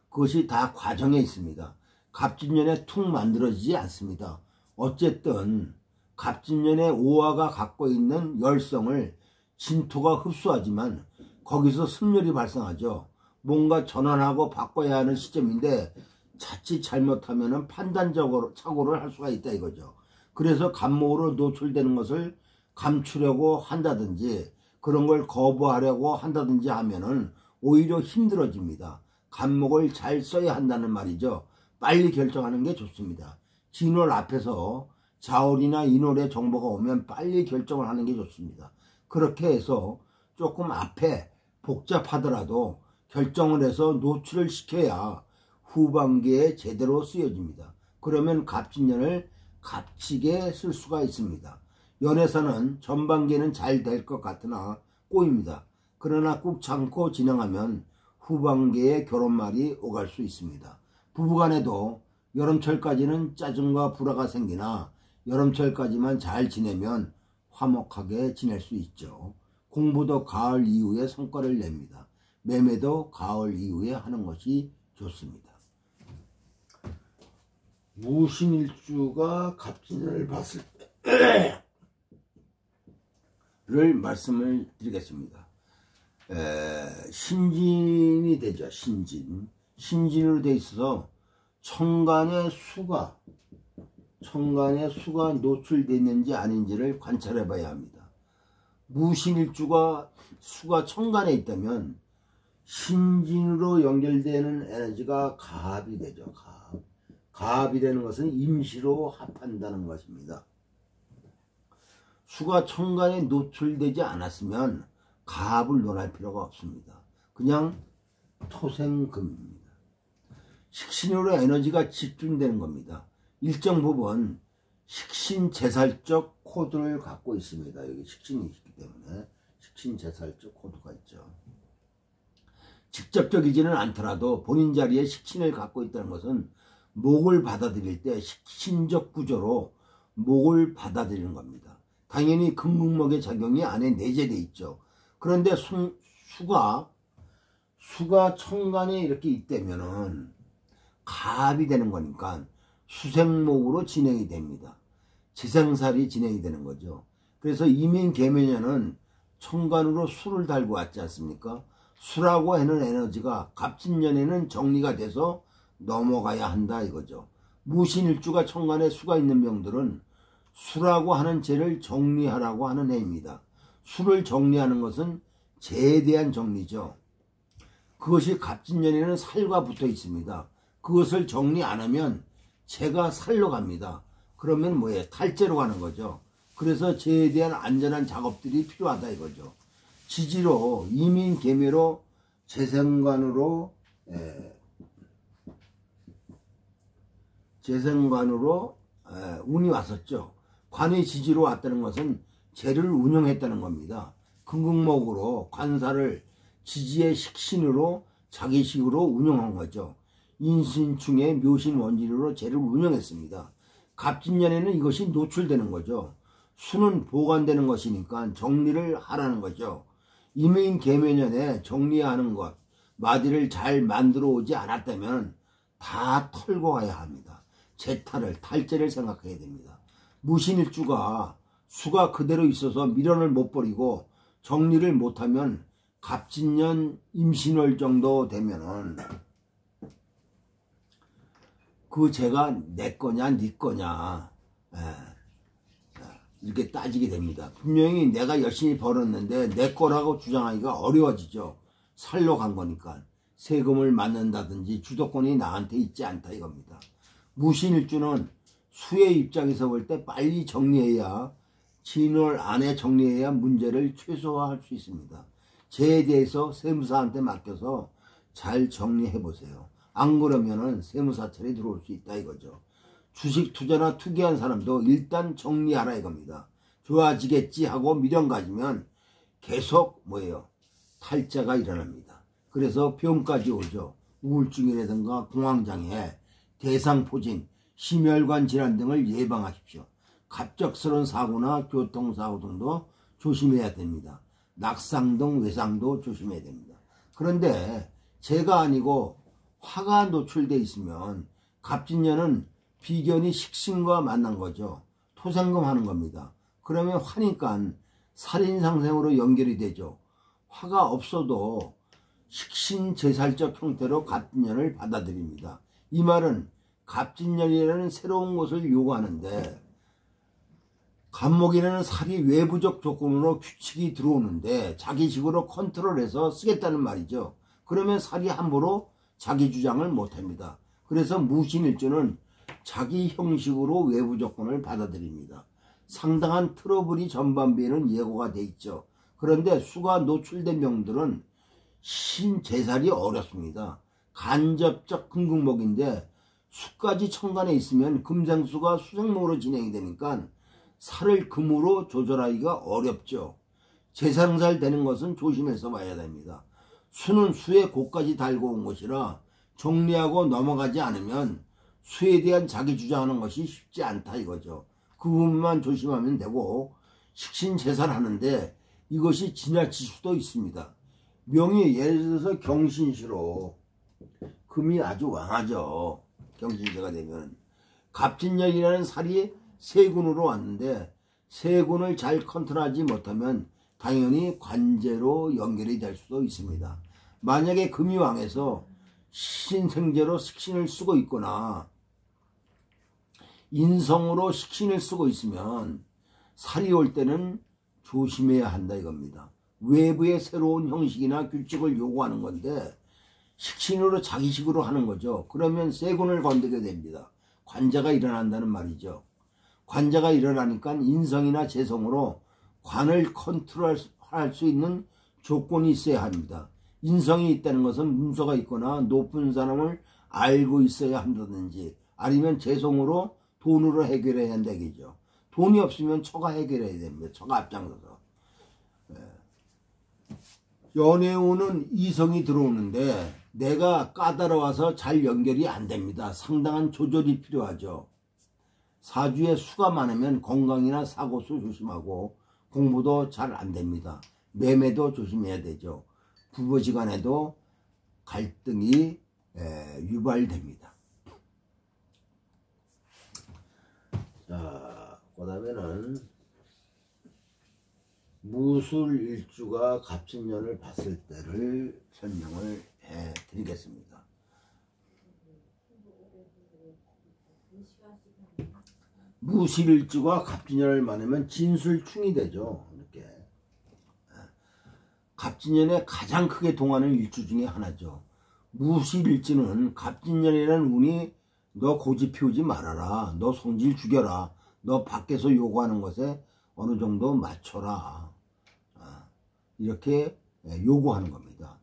그것이 다 과정에 있습니다. 갑진년에 툭 만들어지지 않습니다. 어쨌든 갑진년의 오화가 갖고 있는 열성을 진토가 흡수하지만 거기서 승열이 발생하죠. 뭔가 전환하고 바꿔야 하는 시점인데 자칫 잘못하면 판단적으로 착오를 할 수가 있다 이거죠. 그래서 간목으로 노출되는 것을 감추려고 한다든지 그런 걸 거부하려고 한다든지 하면은 오히려 힘들어집니다. 간목을 잘 써야 한다는 말이죠. 빨리 결정하는 게 좋습니다. 진월 앞에서 자월이나 인월의 정보가 오면 빨리 결정을 하는 게 좋습니다. 그렇게 해서 조금 앞에 복잡하더라도 결정을 해서 노출을 시켜야 후반기에 제대로 쓰여집니다. 그러면 갑진년을 값지게 쓸 수가 있습니다. 연애사는 전반기에는 잘 될 것 같으나 꼬입니다. 그러나 꾹 참고 진행하면 후반기에 결혼말이 오갈 수 있습니다. 부부간에도 여름철까지는 짜증과 불화가 생기나 여름철까지만 잘 지내면 화목하게 지낼 수 있죠. 공부도 가을 이후에 성과를 냅니다. 매매도 가을 이후에 하는 것이 좋습니다. 무신일주가 갑진을 봤을 때를 말씀을 드리겠습니다. 신진이 되죠. 신진으로 돼 있어서 천간의 수가 노출되는지 아닌지를 관찰해 봐야 합니다. 무신일주가 수가 천간에 있다면 신진으로 연결되는 에너지가 갑이 되죠. 갑이 되는 것은 임시로 합한다는 것입니다. 수가 천간에 노출되지 않았으면 갑을 논할 필요가 없습니다. 그냥 토생금입니다. 식신으로 에너지가 집중되는 겁니다. 일정 부분 식신제살적 코드를 갖고 있습니다. 여기 식신이 있기 때문에 식신제살적 코드가 있죠. 직접적이지는 않더라도 본인 자리에 식신을 갖고 있다는 것은 목을 받아들일 때 식신적 구조로 목을 받아들이는 겁니다. 당연히 금목의 작용이 안에 내재되어 있죠. 그런데 수가 천간에 이렇게 있다면은 갑이 되는 거니까 수생목으로 진행이 됩니다. 지생살이 진행이 되는 거죠. 그래서 이민계면연은 천간으로 수를 달고 왔지 않습니까? 수라고 하는 에너지가 갑진년에는 정리가 돼서 넘어가야 한다 이거죠. 무신일주가 천간에 수가 있는 명들은 수라고 하는 죄를 정리하라고 하는 해입니다. 수를 정리하는 것은 죄에 대한 정리죠. 그것이 갑진년에는 살과 붙어 있습니다. 그것을 정리 안 하면 죄가 살로 갑니다. 그러면 뭐예요? 탈죄로 가는 거죠. 그래서 죄에 대한 안전한 작업들이 필요하다 이거죠. 지지로 이민계묘로 재생관으로 운이 왔었죠. 관의 지지로 왔다는 것은 재를 운영했다는 겁니다. 금극목으로 관사를 지지의 식신으로 자기식으로 운영한 거죠. 인신충의 묘신원진으로 재를 운영했습니다. 갑진년에는 이것이 노출되는 거죠. 수는 보관되는 것이니까 정리를 하라는 거죠. 임인계면연에 정리하는 것, 마디를 잘 만들어 오지 않았다면 다 털고 가야 합니다. 재탈을, 탈재를 생각해야 됩니다. 무신일주가 수가 그대로 있어서 미련을 못 버리고 정리를 못하면 갑진년 임신월 정도 되면은 그 죄가 내 거냐 네 거냐 이렇게 따지게 됩니다. 분명히 내가 열심히 벌었는데 내 거라고 주장하기가 어려워지죠. 살러 간 거니까 세금을 맞는다든지 주도권이 나한테 있지 않다 이겁니다. 무신일주는 수의 입장에서 볼 때 빨리 정리해야 진월 안에 정리해야 문제를 최소화할 수 있습니다. 죄에 대해서 세무사한테 맡겨서 잘 정리해 보세요. 안 그러면은 세무사찰이 들어올 수 있다 이거죠. 주식 투자나 투기한 사람도 일단 정리하라 이겁니다. 좋아지겠지 하고 미련 가지면 계속 뭐예요? 탈자가 일어납니다. 그래서 병까지 오죠. 우울증이라든가 공황장애, 대상포진, 심혈관 질환 등을 예방하십시오. 갑작스러운 사고나 교통사고 등도 조심해야 됩니다. 낙상 등 외상도 조심해야 됩니다. 그런데 제가 아니고 화가 노출돼 있으면 갑진년은 비견이 식신과 만난 거죠. 토생금하는 겁니다. 그러면 화니까 살인상생으로 연결이 되죠. 화가 없어도 식신제살적 형태로 갑진년을 받아들입니다. 이 말은 갑진년이라는 새로운 것을 요구하는데 갑목이라는 살이 외부적 조건으로 규칙이 들어오는데 자기식으로 컨트롤해서 쓰겠다는 말이죠. 그러면 살이 함부로 자기 주장을 못합니다. 그래서 무신일주는 자기 형식으로 외부 조건을 받아들입니다. 상당한 트러블이 전반부에는 예고가 돼 있죠. 그런데 수가 노출된 명들은 신제살이 어렵습니다. 간접적 금극목인데 수까지 천간에 있으면 금생수가 수생목으로 진행이 되니까 살을 금으로 조절하기가 어렵죠. 제상살 되는 것은 조심해서 봐야 됩니다. 수는 수의 고까지 달고 온 것이라 정리하고 넘어가지 않으면 수에 대한 자기 주장하는 것이 쉽지 않다 이거죠. 그 부분만 조심하면 되고 식신제살하는데 이것이 지나칠 수도 있습니다. 명이 예를 들어서 경신시로 금이 아주 왕하죠. 경신시가 되면 갑진년이라는 살이 세군으로 왔는데 세군을 잘 컨트롤하지 못하면 당연히 관제로 연결이 될 수도 있습니다. 만약에 금이 왕해서 신생제로 식신을 쓰고 있거나 인성으로 식신을 쓰고 있으면 살이 올 때는 조심해야 한다 이겁니다. 외부의 새로운 형식이나 규칙을 요구하는 건데 식신으로 자기식으로 하는 거죠. 그러면 세군을 건드게 됩니다. 관자가 일어난다는 말이죠. 관자가 일어나니까 인성이나 재성으로 관을 컨트롤할 수 있는 조건이 있어야 합니다. 인성이 있다는 것은 문서가 있거나 높은 사람을 알고 있어야 한다든지 아니면 재성으로 돈으로 해결해야 한다 얘기죠. 돈이 없으면 처가 해결해야 됩니다. 처가 앞장서서. 연애운은 이성이 들어오는데 내가 까다로워서 잘 연결이 안 됩니다. 상당한 조절이 필요하죠. 사주에 수가 많으면 건강이나 사고수 조심하고 공부도 잘 안 됩니다. 매매도 조심해야 되죠. 부부지간에도 갈등이 유발됩니다. 자, 그 다음에는 무술일주가 갑진년을 봤을 때를 설명을 해 드리겠습니다. 무술일주가 갑진년을 만나면 진술충이 되죠. 이렇게 갑진년에 가장 크게 동하는 일주 중에 하나죠. 무술일주는 갑진년이라는 운이 너 고집 피우지 말아라. 너 성질 죽여라. 너 밖에서 요구하는 것에 어느 정도 맞춰라. 이렇게 요구하는 겁니다.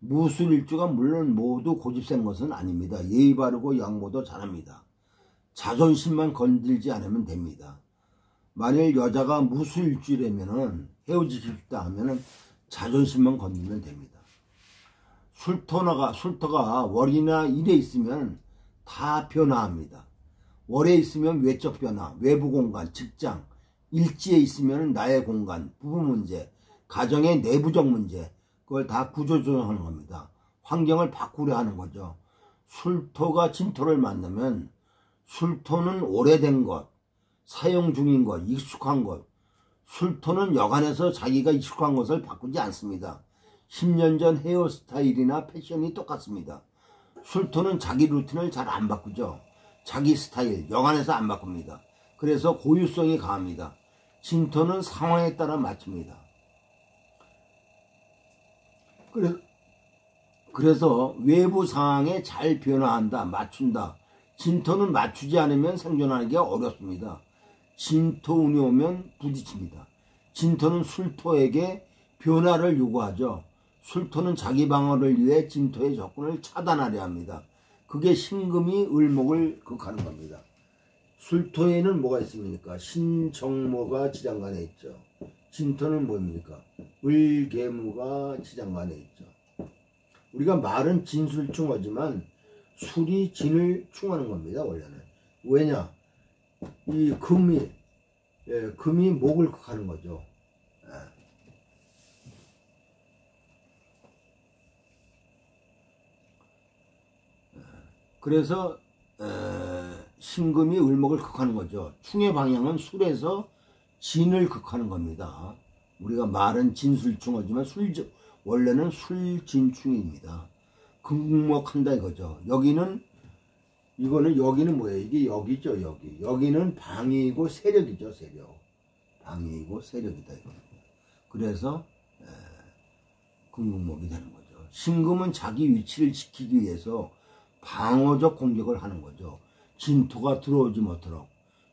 무술일주가 물론 모두 고집센 것은 아닙니다. 예의 바르고 양보도 잘합니다. 자존심만 건들지 않으면 됩니다. 만일 여자가 무술일주라면은 헤어지고 싶다 하면은 자존심만 건들면 됩니다. 술토가 월이나 일에 있으면 다 변화합니다. 월에 있으면 외적 변화, 외부 공간, 직장, 일지에 있으면 나의 공간, 부부 문제, 가정의 내부적 문제, 그걸 다 구조조정하는 겁니다. 환경을 바꾸려 하는 거죠. 술토가 진토를 만나면 술토는 오래된 것, 사용 중인 것, 익숙한 것. 술토는 여간에서 자기가 익숙한 것을 바꾸지 않습니다. 10년 전 헤어스타일이나 패션이 똑같습니다. 술토는 자기 루틴을 잘 안 바꾸죠. 자기 스타일, 여간에서 안 바꿉니다. 그래서 고유성이 강합니다. 진토는 상황에 따라 맞춥니다. 그래서 외부 상황에 잘 변화한다, 맞춘다. 진토는 맞추지 않으면 생존하기가 어렵습니다. 진토운이 오면 부딪힙니다. 진토는 술토에게 변화를 요구하죠. 술토는 자기 방어를 위해 진토의 접근을 차단하려 합니다. 그게 신금이 을목을 극하는 겁니다. 술토에는 뭐가 있습니까? 신정모가 지장간에 있죠. 진토는 뭡니까? 을계무가 지장간에 있죠. 우리가 말은 진술충하지만 술이 진을 충하는 겁니다. 원래는 왜냐? 이 금이, 금이 목을 극하는 거죠. 그래서 신금이 을목을 극하는 거죠. 충의 방향은 술에서 진을 극하는 겁니다. 우리가 말은 진술충어지만 원래는 술진충입니다. 극목한다 이거죠. 여기는 뭐예요? 이게 여기죠, 여기. 여기는 방위이고 세력이죠, 세력. 방위이고 세력이다 이겁니다. 그래서 극목이 되는 거죠. 신금은 자기 위치를 지키기 위해서 방어적 공격을 하는 거죠. 진토가 들어오지 못하도록.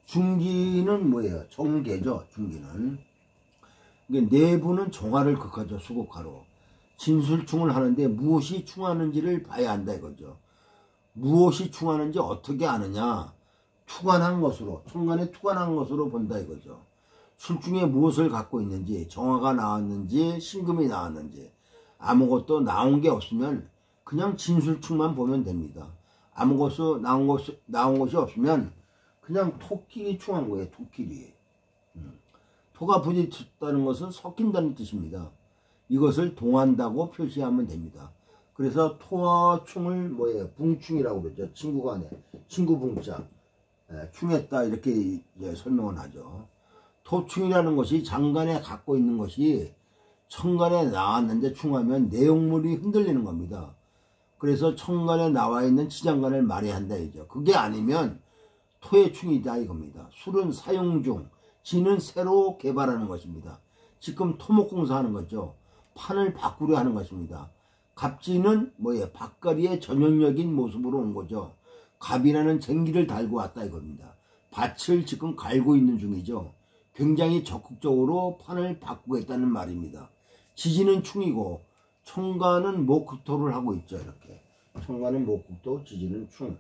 중기는 뭐예요? 정계죠, 중기는. 내부는 정화를 극하죠, 수국화로. 진술충을 하는데 무엇이 충하는지를 봐야 한다 이거죠. 무엇이 충하는지 어떻게 아느냐? 투관한 것으로, 천간에 투관한 것으로 본다 이거죠. 술중에 무엇을 갖고 있는지, 정화가 나왔는지, 신금이 나왔는지, 아무것도 나온 게 없으면 그냥 진술충만 보면 됩니다. 아무것도 나온 것이 없으면 그냥 토끼리 충한 거예요, 토끼리. 토가 부딪혔다는 것은 섞인다는 뜻입니다. 이것을 동한다고 표시하면 됩니다. 그래서 토와 충을 뭐예요? 붕충이라고 그러죠. 친구 간에. 친구 붕자. 충했다 이렇게 설명을 하죠. 토충이라는 것이 장간에 갖고 있는 것이 천간에 나왔는데 충하면 내용물이 흔들리는 겁니다. 그래서 천간에 나와 있는 지장간을 말해야 한다 이죠. 그게 아니면 토의 충이다 이겁니다. 술은 사용 중, 진은 새로 개발하는 것입니다. 지금 토목공사 하는 거죠. 판을 바꾸려 하는 것입니다. 갑진은 뭐예요? 밭갈이의 전형적인 모습으로 온 거죠. 갑이라는 쟁기를 달고 왔다 이겁니다. 밭을 지금 갈고 있는 중이죠. 굉장히 적극적으로 판을 바꾸겠다는 말입니다. 지지는 충이고 천간은 목극토를 하고 있죠. 이렇게 천간은 목극토, 지지는 충.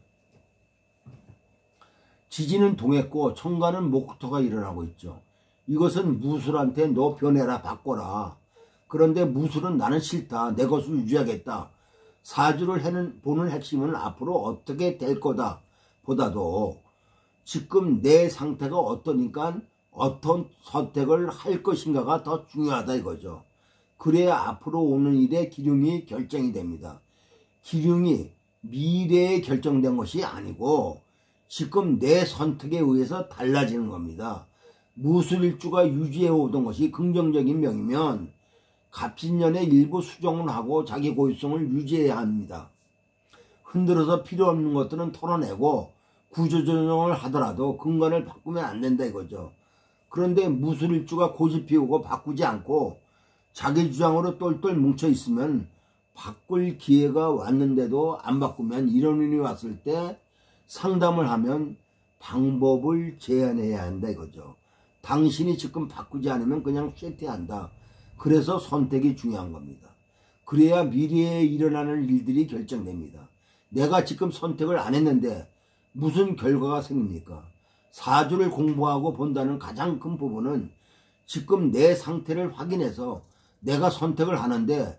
지지는 동했고 천간은 목극토가 일어나고 있죠. 이것은 무술한테 너 변해라, 바꿔라. 그런데 무술은 나는 싫다, 내 것을 유지하겠다. 사주를 보는 핵심은 앞으로 어떻게 될 거다 보다도 지금 내 상태가 어떠니까 어떤 선택을 할 것인가가 더 중요하다 이거죠. 그래야 앞으로 오는 일의 기륭이 결정이 됩니다. 기륭이 미래에 결정된 것이 아니고 지금 내 선택에 의해서 달라지는 겁니다. 무술일주가 유지해 오던 것이 긍정적인 명이면 갑진년에 일부 수정을 하고 자기 고유성을 유지해야 합니다. 흔들어서 필요 없는 것들은 털어내고 구조조정을 하더라도 근간을 바꾸면 안 된다 이거죠. 그런데 무술일주가 고집 피우고 바꾸지 않고 자기 주장으로 똘똘 뭉쳐 있으면 바꿀 기회가 왔는데도 안 바꾸면 이런 일이 왔을 때 상담을 하면 방법을 제안해야 한다 이거죠. 당신이 지금 바꾸지 않으면 그냥 쇠퇴한다. 그래서 선택이 중요한 겁니다. 그래야 미래에 일어나는 일들이 결정됩니다. 내가 지금 선택을 안 했는데 무슨 결과가 생깁니까? 사주를 공부하고 본다는 가장 큰 부분은 지금 내 상태를 확인해서 내가 선택을 하는데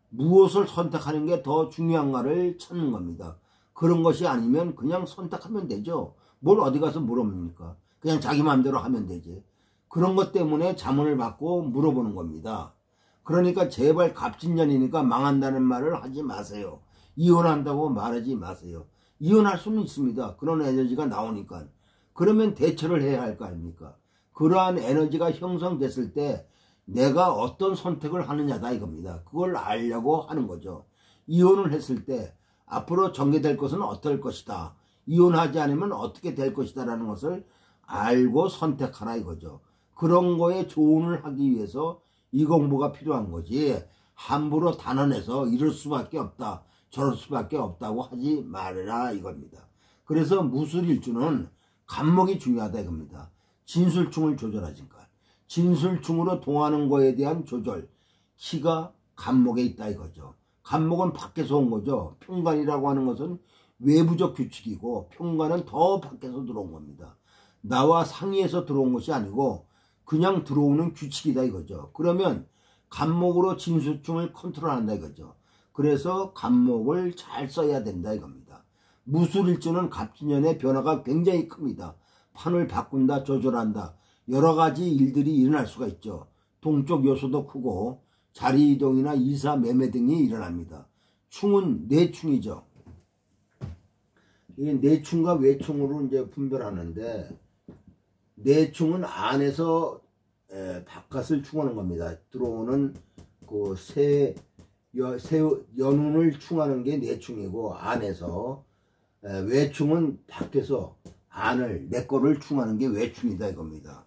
무엇을 선택하는 게 더 중요한가를 찾는 겁니다. 그런 것이 아니면 그냥 선택하면 되죠. 뭘 어디 가서 물어봅니까? 그냥 자기 마음대로 하면 되지. 그런 것 때문에 자문을 받고 물어보는 겁니다. 그러니까 제발 갑진년이니까 망한다는 말을 하지 마세요. 이혼한다고 말하지 마세요. 이혼할 수는 있습니다. 그런 에너지가 나오니까. 그러면 대처를 해야 할 거 아닙니까? 그러한 에너지가 형성됐을 때 내가 어떤 선택을 하느냐다 이겁니다. 그걸 알려고 하는 거죠. 이혼을 했을 때 앞으로 전개될 것은 어떨 것이다. 이혼하지 않으면 어떻게 될 것이다 라는 것을 알고 선택하라 이거죠. 그런 거에 조언을 하기 위해서 이 공부가 필요한 거지 함부로 단언해서 이럴 수밖에 없다 저럴 수밖에 없다고 하지 말아라 이겁니다. 그래서 무술일주는 간목이 중요하다 이겁니다. 진술충을 조절하니까 진술충으로 동하는 거에 대한 조절 키가 간목에 있다 이거죠. 간목은 밖에서 온 거죠. 평간이라고 하는 것은 외부적 규칙이고 평간은 더 밖에서 들어온 겁니다. 나와 상의해서 들어온 것이 아니고 그냥 들어오는 규칙이다 이거죠. 그러면 간목으로 진술충을 컨트롤한다 이거죠. 그래서 간목을 잘 써야 된다 이겁니다. 무술일주는 갑진년의 변화가 굉장히 큽니다. 판을 바꾼다, 조절한다, 여러 가지 일들이 일어날 수가 있죠. 동쪽 요소도 크고 자리 이동이나 이사, 매매 등이 일어납니다. 충은 내충이죠. 이게 내충과 외충으로 이제 분별하는데, 내충은 안에서 바깥을 충하는 겁니다. 들어오는 그 연운을 충하는 게 내충이고, 안에서 외충은 밖에서 안을 내 거를 충하는 게 외충이다 이겁니다.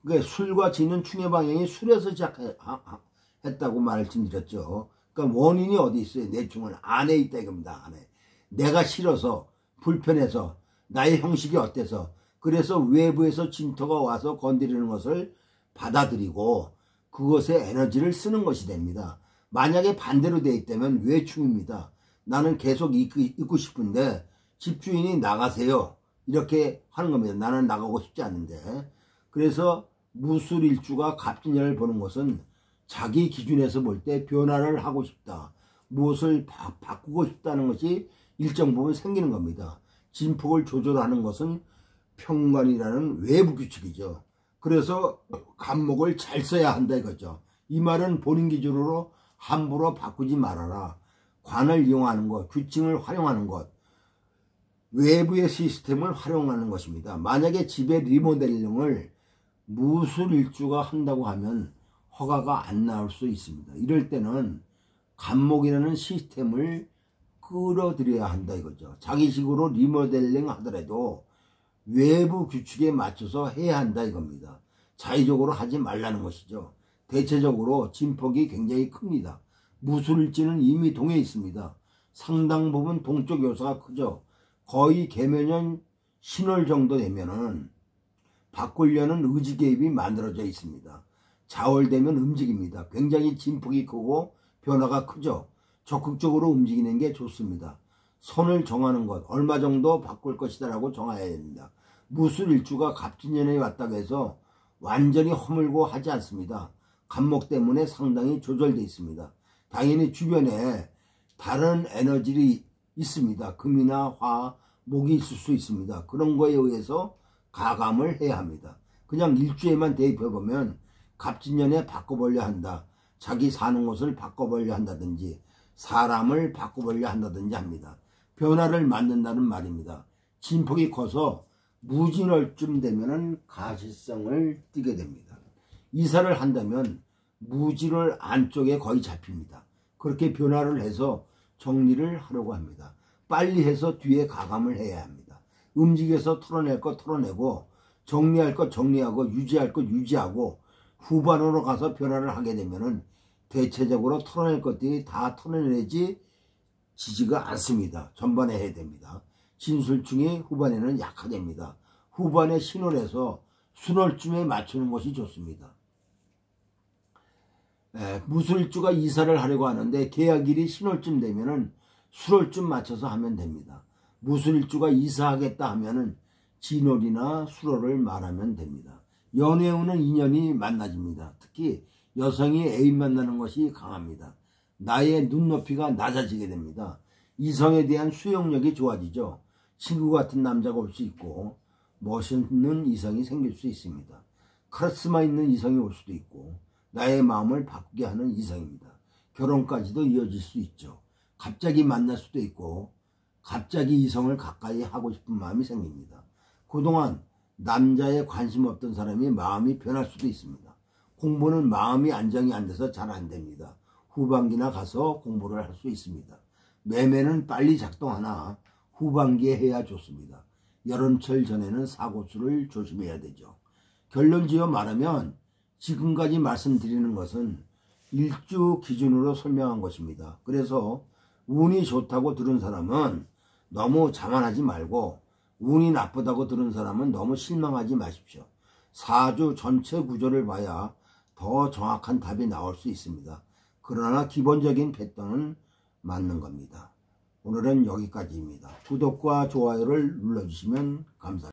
그러니까 술과 지는 충의 방향이 술에서 시작했다고 말씀드렸죠. 그러니까 원인이 어디 있어요? 내충은 안에 있다 이겁니다. 안에. 내가 싫어서, 불편해서, 나의 형식이 어때서, 그래서 외부에서 진토가 와서 건드리는 것을 받아들이고 그것에 에너지를 쓰는 것이 됩니다. 만약에 반대로 되어 있다면 외충입니다. 나는 계속 있고 싶은데 집주인이 나가세요, 이렇게 하는 겁니다. 나는 나가고 싶지 않은데. 그래서 무술일주가 갑진년을 보는 것은 자기 기준에서 볼 때 변화를 하고 싶다, 무엇을 바꾸고 싶다는 것이 일정 부분 생기는 겁니다. 진폭을 조절하는 것은 평관이라는 외부 규칙이죠. 그래서 간목을 잘 써야 한다 이거죠. 이 말은 본인 기준으로 함부로 바꾸지 말아라. 관을 이용하는 것, 규칙을 활용하는 것, 외부의 시스템을 활용하는 것입니다. 만약에 집의 리모델링을 무술일주가 한다고 하면 허가가 안 나올 수 있습니다. 이럴 때는 간목이라는 시스템을 끌어들여야 한다 이거죠. 자기식으로 리모델링 하더라도 외부 규칙에 맞춰서 해야 한다 이겁니다. 자의적으로 하지 말라는 것이죠. 대체적으로 진폭이 굉장히 큽니다. 무술일지는 이미 동해 있습니다. 상당 부분 동쪽 요소가 크죠. 거의 개면연 신월 정도 되면은 바꾸려는 의지 개입이 만들어져 있습니다. 자월되면 움직입니다. 굉장히 진폭이 크고 변화가 크죠. 적극적으로 움직이는 게 좋습니다. 선을 정하는 것, 얼마 정도 바꿀 것이다 라고 정해야 됩니다. 무술일주가 갑진년에 왔다고 해서 완전히 허물고 하지 않습니다. 간목 때문에 상당히 조절되어 있습니다. 당연히 주변에 다른 에너지들이 있습니다. 금이나 화, 목이 있을 수 있습니다. 그런 거에 의해서 가감을 해야 합니다. 그냥 일주에만 대입해보면 갑진년에 바꿔보려 한다, 자기 사는 곳을 바꿔보려 한다든지 사람을 바꿔보려 한다든지 합니다. 변화를 만든다는 말입니다. 진폭이 커서 무진월쯤 되면은 가시성을 띠게 됩니다. 이사를 한다면 무진월 안쪽에 거의 잡힙니다. 그렇게 변화를 해서 정리를 하려고 합니다. 빨리 해서 뒤에 가감을 해야 합니다. 움직여서 털어낼 것 털어내고, 정리할 것 정리하고, 유지할 것 유지하고, 후반으로 가서 변화를 하게 되면은 대체적으로 털어낼 것들이 다 털어내지 지지가 않습니다. 전반에 해야 됩니다. 진술충이 후반에는 약화됩니다. 후반에 신월에서 순월쯤에 맞추는 것이 좋습니다. 무술일주가 이사를 하려고 하는데 계약일이 신월쯤 되면은 수월쯤 맞춰서 하면 됩니다. 무술일주가 이사하겠다 하면은 진월이나 수월을 말하면 됩니다. 연애운은 인연이 만나집니다. 특히 여성이 애인 만나는 것이 강합니다. 나의 눈높이가 낮아지게 됩니다. 이성에 대한 수용력이 좋아지죠. 친구 같은 남자가 올 수 있고 멋있는 이성이 생길 수 있습니다. 카리스마 있는 이성이 올 수도 있고 나의 마음을 바꾸게 하는 이성입니다. 결혼까지도 이어질 수 있죠. 갑자기 만날 수도 있고 갑자기 이성을 가까이 하고 싶은 마음이 생깁니다. 그동안 남자에 관심 없던 사람이 마음이 변할 수도 있습니다. 공부는 마음이 안정이 안 돼서 잘 안 됩니다. 후반기나 가서 공부를 할 수 있습니다. 매매는 빨리 작동하나 후반기에 해야 좋습니다. 여름철 전에는 사고수를 조심해야 되죠. 결론 지어 말하면 지금까지 말씀드리는 것은 일주 기준으로 설명한 것입니다. 그래서 운이 좋다고 들은 사람은 너무 자만하지 말고, 운이 나쁘다고 들은 사람은 너무 실망하지 마십시오. 4주 전체 구조를 봐야 더 정확한 답이 나올 수 있습니다. 그러나 기본적인 패턴은 맞는 겁니다. 오늘은 여기까지입니다. 구독과 좋아요를 눌러주시면 감사합니다.